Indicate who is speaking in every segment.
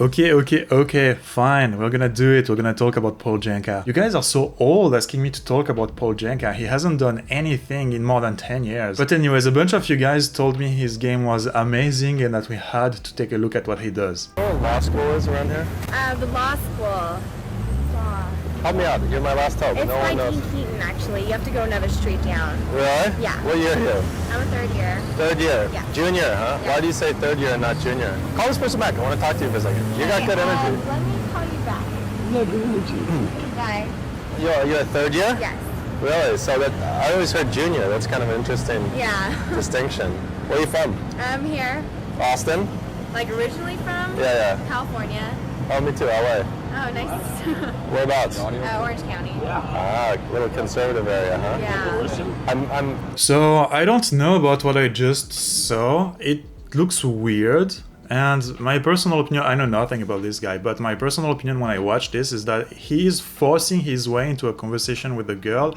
Speaker 1: Okay, fine. We're gonna do it. We're gonna talk about Paul Jenka. You guys are so old asking me to talk about Paul Jenka. He hasn't done anything in more than 10 years. But anyways, a bunch of you guys told me his game was amazing and that we had to take a look at what he does.
Speaker 2: You know what law school is around here?
Speaker 3: The law school.
Speaker 2: Help me out. You're my last hope.
Speaker 3: It's
Speaker 2: No one
Speaker 3: like
Speaker 2: knows.
Speaker 3: in Keaton, actually. You have to go another street down.
Speaker 2: Really?
Speaker 3: Yeah.
Speaker 2: What year are you?
Speaker 3: I'm a third year.
Speaker 2: Third year?
Speaker 3: Yeah.
Speaker 2: Junior, huh?
Speaker 3: Yeah.
Speaker 2: Why do you say third year and not junior? Call this person back. I want to talk to you for a second. You got good energy.
Speaker 3: Let me call you back.
Speaker 2: No good energy.
Speaker 3: Bye.
Speaker 2: You're a third year?
Speaker 3: Yes.
Speaker 2: Really? So that I always heard junior. That's kind of an interesting
Speaker 3: Yeah.
Speaker 2: distinction. Where are you from?
Speaker 3: I'm here.
Speaker 2: Austin?
Speaker 3: Like originally from
Speaker 2: Yeah.
Speaker 3: California.
Speaker 2: Oh, me too. LA.
Speaker 3: Oh, nice.
Speaker 2: Whereabouts?
Speaker 3: Orange County.
Speaker 2: Ah, little conservative area, huh?
Speaker 3: Yeah.
Speaker 2: I'm
Speaker 1: So, I don't know about what I just saw. It looks weird. And my personal opinion, I know nothing about this guy, but my personal opinion when I watch this is that he is forcing his way into a conversation with a girl.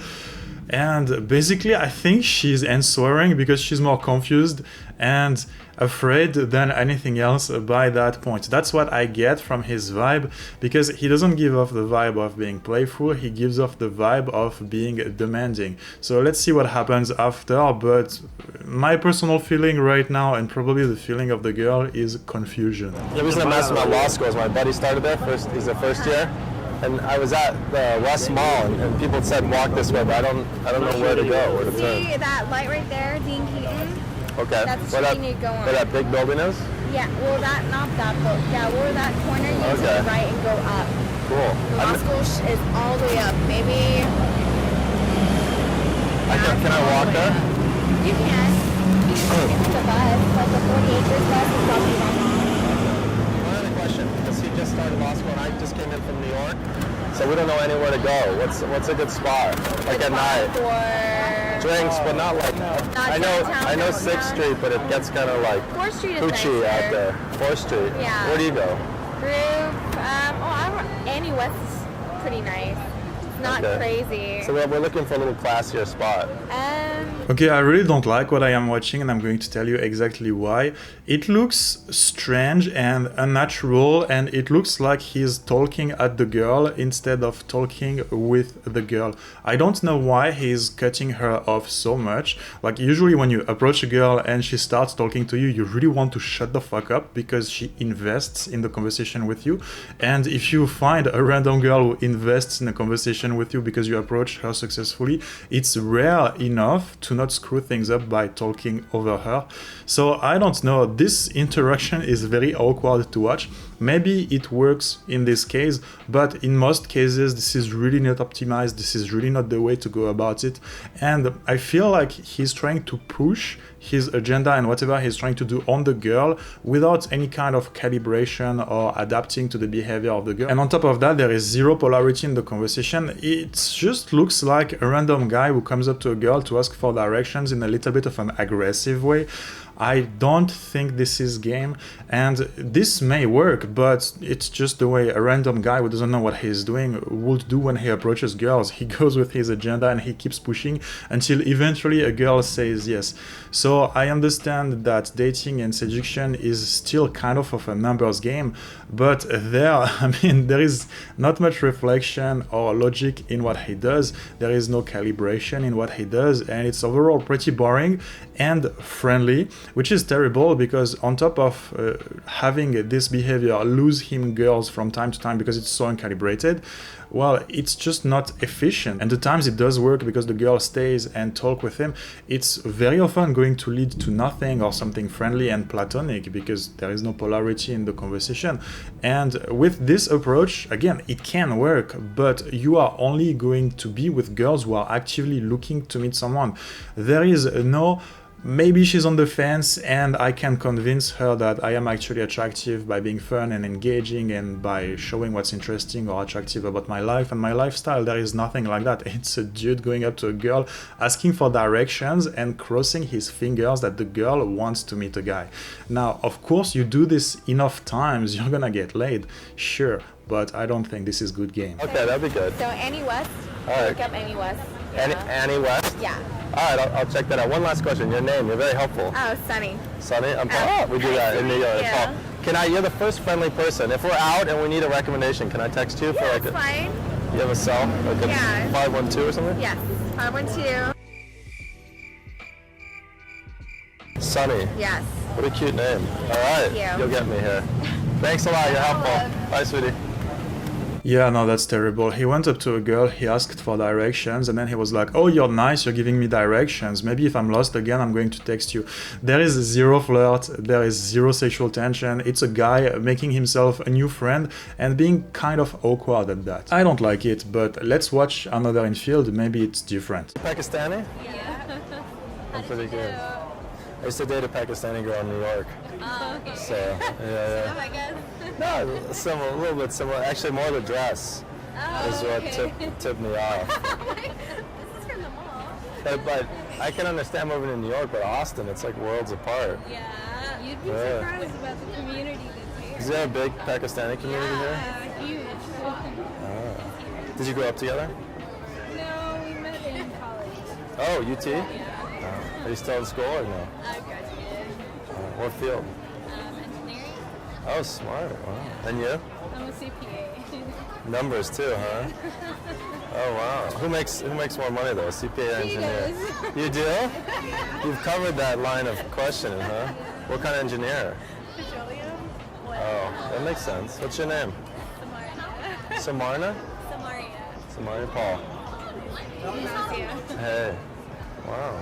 Speaker 1: And basically, I think she's answering because she's more confused and afraid than anything else by that point. That's what I get from his vibe, because he doesn't give off the vibe of being playful, he gives off the vibe of being demanding. So let's see what happens after, but my personal feeling right now, and probably the feeling of the girl, is confusion.
Speaker 2: The reason I'm asking about law school is my buddy started there first. He's a first year, and I was at the West Mall, and people said walk this way, but I don't know where to go, where to turn.
Speaker 3: See that light right there, Dean Keaton?
Speaker 2: Okay.
Speaker 3: That's
Speaker 2: Where
Speaker 3: where
Speaker 2: that,
Speaker 3: you need to go on.
Speaker 2: where that big building is?
Speaker 3: Yeah, well not that boat. Yeah, where that corner you
Speaker 2: Okay.
Speaker 3: take right and go up.
Speaker 2: Cool.
Speaker 3: The law school is all the way up. Maybe
Speaker 2: Can I walk there?
Speaker 3: you can. You can get the bus, like the 40 acres bus is probably not.
Speaker 2: One other question, because he just started law school and I just came in from New York, so we don't know anywhere to go. What's a good spot? Like at night?
Speaker 3: For
Speaker 2: Drinks, but not like I
Speaker 3: downtown,
Speaker 2: know
Speaker 3: no,
Speaker 2: 6th
Speaker 3: no.
Speaker 2: Street, but it gets kind of like
Speaker 3: 4th Street is
Speaker 2: Gucci
Speaker 3: nicer.
Speaker 2: out there. 4th Street.
Speaker 3: Yeah.
Speaker 2: Where do you go?
Speaker 3: Group, Annie West is pretty nice. It's not
Speaker 2: Okay.
Speaker 3: crazy.
Speaker 2: So we're looking for a little classier spot.
Speaker 1: Okay, I really don't like what I am watching, and I'm going to tell you exactly why. It looks strange and unnatural, and it looks like he's talking at the girl instead of talking with the girl. I don't know why he's cutting her off so much. Like, usually when you approach a girl and she starts talking to you, you really want to shut the fuck up because she invests in the conversation with you. And if you find a random girl who invests in a conversation with you because you approach her successfully, it's rare enough to not screw things up by talking over her. So I don't know, this interaction is very awkward to watch. Maybe it works in this case, but in most cases this is really not optimized, this is really not the way to go about it. And I feel like he's trying to push his agenda and whatever he's trying to do on the girl without any kind of calibration or adapting to the behavior of the girl. And on top of that, there is zero polarity in the conversation. It just looks like a random guy who comes up to a girl to ask for directions in a little bit of an aggressive way. I don't think this is game, and this may work, but it's just the way a random guy who doesn't know what he's doing would do when he approaches girls. He goes with his agenda and he keeps pushing until eventually a girl says yes. So I understand that dating and seduction is still kind of a numbers game, but there is not much reflection or logic in what he does. There is no calibration in what he does, and it's overall pretty boring and friendly, which is terrible because on top of having this behavior lose him girls from time to time because it's so uncalibrated, well, it's just not efficient. And the times it does work because the girl stays and talk with him, it's very often going to lead to nothing or something friendly and platonic because there is no polarity in the conversation. And with this approach, again, it can work, but you are only going to be with girls who are actively looking to meet someone. There is no maybe she's on the fence and I can convince her that I am actually attractive by being fun and engaging and by showing what's interesting or attractive about my life and my lifestyle. There is nothing like that. It's a dude going up to a girl, asking for directions and crossing his fingers that the girl wants to meet a guy. Now, of course, you do this enough times, you're gonna get laid, sure, but I don't think this is good game.
Speaker 2: Okay, that'd be good.
Speaker 3: So Annie West.
Speaker 2: All right.
Speaker 3: Look up Annie West.
Speaker 2: Annie West?
Speaker 3: Yeah.
Speaker 2: All right, I'll check that out. One last question. Your name, you're very helpful.
Speaker 3: Oh, Sunny.
Speaker 2: Sunny?
Speaker 3: Oh,
Speaker 2: We do that in New York.
Speaker 3: yeah.
Speaker 2: You're the first friendly person. If we're out and we need a recommendation, can I text you for like
Speaker 3: That's fine.
Speaker 2: You have a cell? Like a
Speaker 3: Yeah.
Speaker 2: 512 or something?
Speaker 3: Yes. 512.
Speaker 2: Sunny.
Speaker 3: Yes.
Speaker 2: What a cute name. All right.
Speaker 3: Thank you.
Speaker 2: You'll get me here. Thanks a lot. You're helpful. Bye, sweetie.
Speaker 1: Yeah, no, that's terrible. He went up to a girl, he asked for directions, and then he was like, oh, you're nice, you're giving me directions. Maybe if I'm lost again, I'm going to text you. There is zero flirt, there is zero sexual tension. It's a guy making himself a new friend and being kind of awkward at that. I don't like it, but let's watch another INFIELD, maybe it's different.
Speaker 2: Pakistani?
Speaker 3: Yeah.
Speaker 2: I'm pretty good. I used to date a Pakistani girl in New York.
Speaker 3: Oh, okay.
Speaker 2: So, yeah.
Speaker 3: I guess.
Speaker 2: No, similar, a little bit similar. Actually, more the dress is what tipped me off.
Speaker 3: This is from the mall.
Speaker 2: But I can understand moving to New York, but Austin, it's like worlds apart.
Speaker 3: Yeah. You'd be
Speaker 2: Yeah.
Speaker 3: surprised about the community that's here.
Speaker 2: Is there a big Pakistani community here?
Speaker 3: Huge.
Speaker 2: Did you grow up together?
Speaker 3: No, we met in college.
Speaker 2: Oh, UT? Are you still in school or no?
Speaker 3: I graduated.
Speaker 2: What field?
Speaker 3: Engineering.
Speaker 2: Oh, smart. Wow. And you?
Speaker 3: I'm a CPA.
Speaker 2: Numbers too, huh? Oh wow. Who makes more money though? CPA or engineer?
Speaker 3: does.
Speaker 2: You do? You've covered that line of questioning, huh? What kind of engineer?
Speaker 3: Petroleum.
Speaker 2: Oh, that makes sense. What's your name?
Speaker 3: Samaria.
Speaker 2: Samarna?
Speaker 3: Samaria.
Speaker 2: Samaria Paul.
Speaker 3: Ignacia.
Speaker 2: Hey. Wow.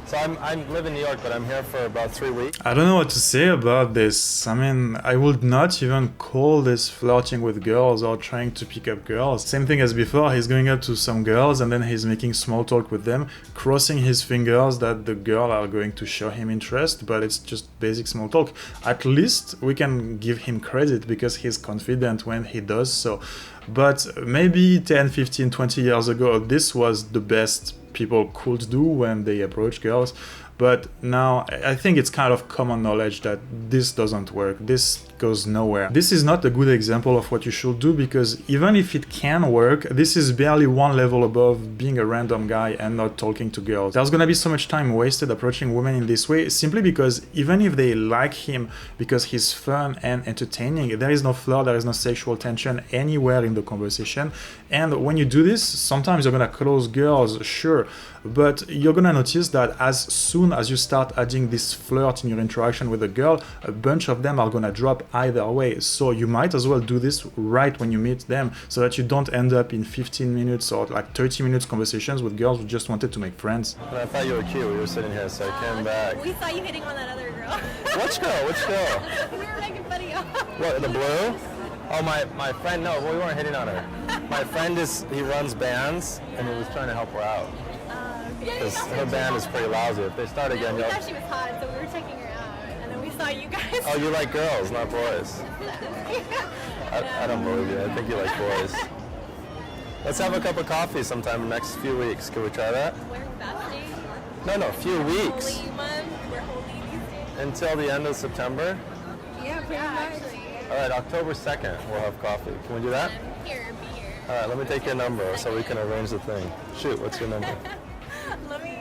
Speaker 2: So I live in New York, but I'm here for about 3 weeks.
Speaker 1: I don't know what to say about this. I mean, I would not even call this flirting with girls or trying to pick up girls. Same thing as before, he's going up to some girls and then he's making small talk with them, crossing his fingers that the girl are going to show him interest, but it's just basic small talk. At least we can give him credit because he's confident when he does so. But maybe 10, 15, 20 years ago, this was the best people could do when they approach girls. But now I think it's kind of common knowledge that this doesn't work. This goes nowhere. This is not a good example of what you should do because even if it can work, this is barely one level above being a random guy and not talking to girls. There's gonna be so much time wasted approaching women in this way simply because even if they like him because he's fun and entertaining, there is no flirt, there is no sexual tension anywhere in the conversation. And when you do this, sometimes you're gonna close girls, sure, but you're gonna notice that as soon as you start adding this flirt in your interaction with a girl, a bunch of them are gonna drop either way. So you might as well do this right when you meet them so that you don't end up in 15 minutes or like 30 minutes conversations with girls who just wanted to make friends.
Speaker 2: And I thought you were cute. We were sitting here, so I came back.
Speaker 3: We saw you hitting on that other girl.
Speaker 2: Which girl? Which girl?
Speaker 3: We were making fun of you.
Speaker 2: What, the blue? Oh, my friend, no, we weren't hitting on her. My friend he runs bands, and he was trying to help her out. Because her band is pretty lousy. If they start again,
Speaker 3: We
Speaker 2: you'll...
Speaker 3: thought she was hot, so we were checking her out. And then we saw you guys.
Speaker 2: Oh, you like girls, not boys. I don't believe you. I think you like boys. Let's have a cup of coffee sometime in the next few weeks. Can we try that?
Speaker 3: We're fasting.
Speaker 2: No, few weeks.
Speaker 3: Holy month. We're holy these days.
Speaker 2: Until the end of September.
Speaker 3: Yeah, pretty much.
Speaker 2: All right, October 2nd, we'll have coffee. Can we do that?
Speaker 3: Here, be here.
Speaker 2: All right, let me take your number so we can arrange the thing. Shoot, what's your number?
Speaker 3: Let me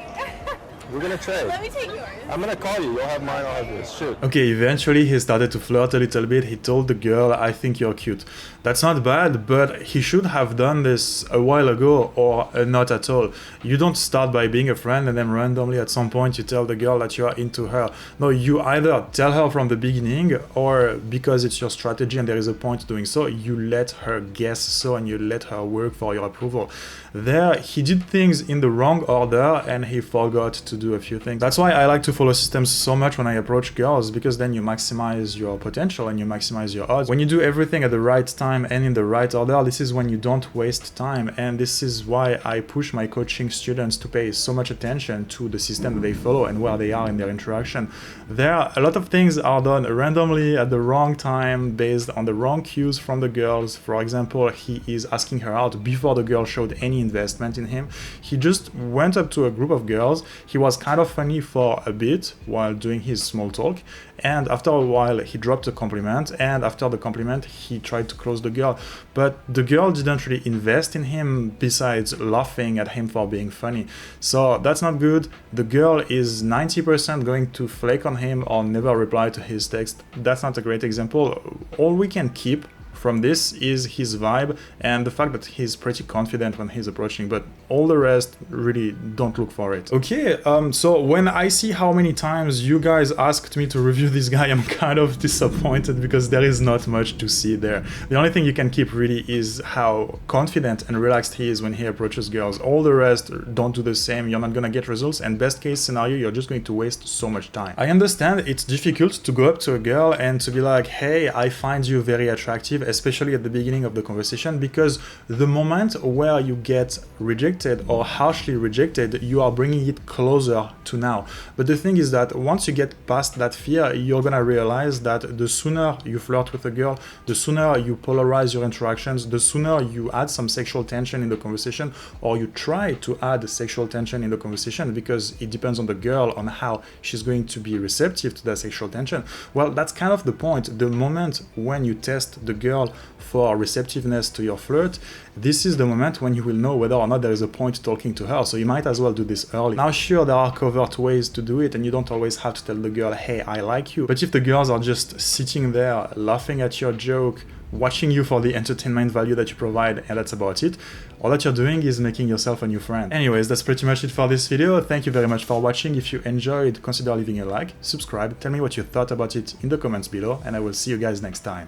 Speaker 2: We're gonna trade.
Speaker 3: let me take yours.
Speaker 2: I'm gonna call you. You'll have mine, I'll have yours. Shoot.
Speaker 1: Okay, eventually he started to flirt a little bit. He told the girl, I think you're cute. That's not bad, but he should have done this a while ago or not at all. You don't start by being a friend and then randomly at some point you tell the girl that you are into her. No, you either tell her from the beginning or because it's your strategy and there is a point doing so, you let her guess so and you let her work for your approval. There, he did things in the wrong order and he forgot to do a few things. That's why I like to follow systems so much when I approach girls, because then you maximize your potential and you maximize your odds. When you do everything at the right time and in the right order, this is when you don't waste time. And this is why I push my coaching students to pay so much attention to the system that they follow and where they are in their interaction. There, a lot of things are done randomly at the wrong time based on the wrong cues from the girls. For example, he is asking her out before the girl showed any investment in him. He just went up to a group of girls. He was kind of funny for a bit while doing his small talk, and after a while he dropped a compliment, and after the compliment he tried to close the girl, but the girl didn't really invest in him besides laughing at him for being funny. So that's not good. The girl is 90% going to flake on him or never reply to his text. That's not a great example. All we can keep from this is his vibe and the fact that he's pretty confident when he's approaching, but all the rest, really don't look for it. Okay, so when I see how many times you guys asked me to review this guy, I'm kind of disappointed because there is not much to see there. The only thing you can keep really is how confident and relaxed he is when he approaches girls. All the rest, don't do the same, you're not gonna get results, and best case scenario, you're just going to waste so much time. I understand it's difficult to go up to a girl and to be like, hey, I find you very attractive, especially at the beginning of the conversation, because the moment where you get rejected or harshly rejected, you are bringing it closer to now. But the thing is that once you get past that fear, you're gonna realize that the sooner you flirt with a girl, the sooner you polarize your interactions, the sooner you add some sexual tension in the conversation, or you try to add sexual tension in the conversation, because it depends on the girl on how she's going to be receptive to that sexual tension. Well, that's kind of the point. The moment when you test the girl for receptiveness to your flirt, this is the moment when you will know whether or not there is a point talking to her, so you might as well do this early. Now sure, there are covert ways to do it and you don't always have to tell the girl, hey, I like you, but if the girls are just sitting there laughing at your joke, watching you for the entertainment value that you provide, and that's about it, all that you're doing is making yourself a new friend. Anyways, that's pretty much it for this video. Thank you very much for watching. If you enjoyed, consider leaving a like, subscribe, tell me what you thought about it in the comments below, and I will see you guys next time.